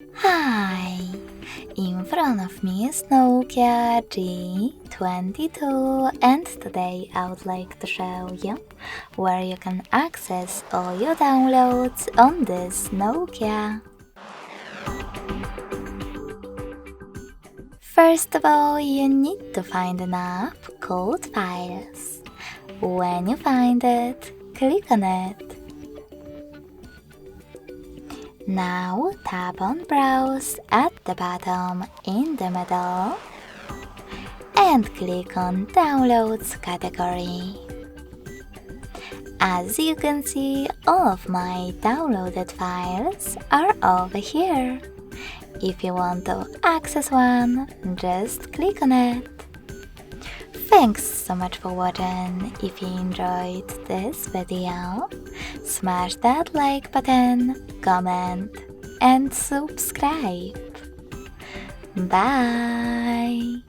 Hi! In front of me is NOKIA G22 and today I would like to show you where you can access all your downloads on this Nokia. First of all, you need to find an app called Files. When you find it, click on it. Now tap on Browse at the bottom in the middle and click on Downloads category. As you can see, all of my downloaded files are over here. If you want to access one, just click on it. Thanks so much for watching. If you enjoyed this video, smash that like button, comment and subscribe. Bye!